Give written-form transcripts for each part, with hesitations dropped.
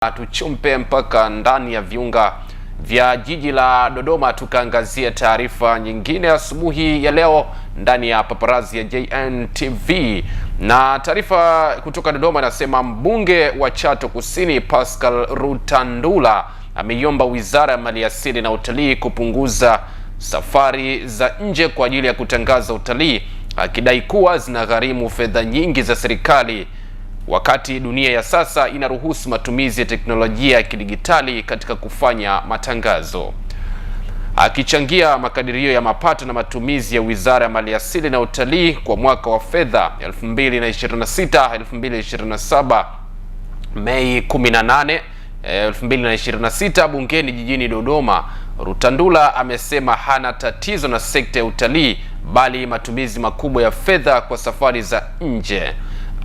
Tuchumpe mpaka ndani ya viunga vya jiji la Dodoma tukaangazia taarifa nyingine asubuhi ya leo ndani ya Paparazi ya JNTV. Na taarifa kutoka Dodoma inasema mbunge wa Chato Kusini Pascal Rutandula ameiomba Wizara ya Maliasili na Utalii kupunguza safari za nje kwa ajili ya kutangaza utalii, akidai kuwa zinagharimu fedha nyingi za serikali wakati dunia ya sasa inaruhusu matumizi ya teknolojia ya kidigitali katika kufanya matangazo. Akichangia makadirio ya mapato na matumizi ya Wizara ya Maliasili na Utalii kwa mwaka wa fedha 2026-2027 Mei 18, 2026 bungeni jijini Dodoma, Rutandula amesema hana tatizo na sekta ya utalii bali matumizi makubwa ya fedha kwa safari za nje.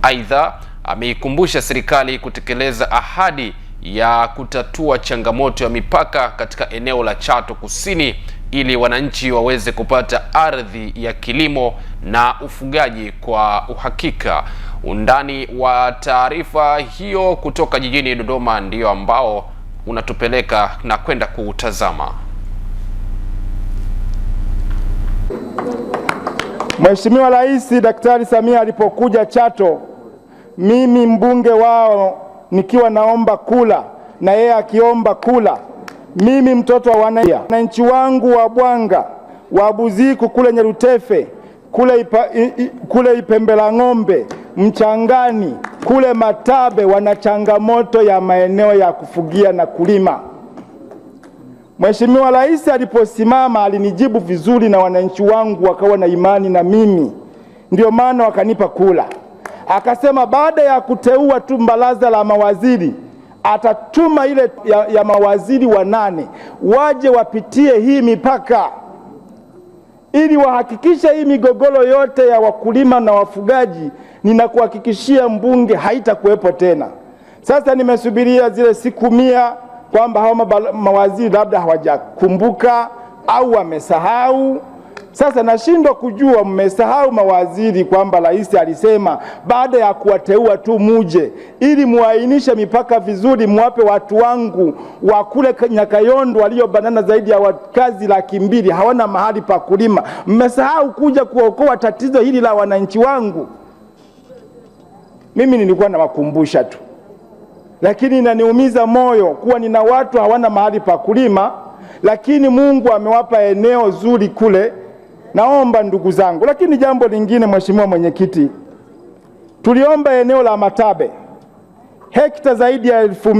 Aidha, ameikumbusha serikali kutekeleza ahadi ya kutatua changamoto ya mipaka katika eneo la Chato Kusini ili wananchi waweze kupata ardhi ya kilimo na ufugaji kwa uhakika. Undani wa taarifa hiyo kutoka jijini Dodoma ndio ambao unatupeleka na kwenda kuutazama. Mheshimiwa Rais Daktari Samia alipokuja Chato, mimi mbunge wao nikiwa naomba kula na yeye akiomba kula, mimi mtoto wa wananchi wangu wa Bwanga, wa Buziku, kule Nyerutefe, kule Ipembela Ng'ombe, Mchangani, kule Matabe wana changamoto ya maeneo ya kufugia na kulima. Mheshimiwa Rais aliposimama alinijibu vizuri na wananchi wangu wakawa na imani na mimi, ndio maana wakanipa kula. Akasema baada ya kuteua tu baraza la mawaziri atatuma ile ya mawaziri 8 waje wapitie hii mipaka ili wahakikishe hii migogoro yote ya wakulima na wafugaji, ninakuhakikishia mbunge, haitakuwepo tena. Sasa nimesubiria zile siku 100 kwamba hao mawaziri labda hawajakumbuka au wamesahau. Sasa nashindwa kujua mmesahau mawaziri kwamba rais alisema baada ya kuwateua tu muje ili muainishe mipaka vizuri, muwape watu wangu wa kule Nyakayondo waliobanana zaidi ya wakazi 200,000 hawana mahali pa kulima. Mmesahau kuja kuokoa tatizo hili la wananchi wangu. Mimi nilikuwa nawakumbusha tu, lakini inaniumiza moyo kuwa nina watu hawana mahali pa kulima, lakini Mungu amewapa eneo zuri kule. Naomba ndugu zangu, lakini jambo lingine, Mheshimiwa Mwenyekiti, tuliomba eneo la Matabe hekta zaidi ya 2,000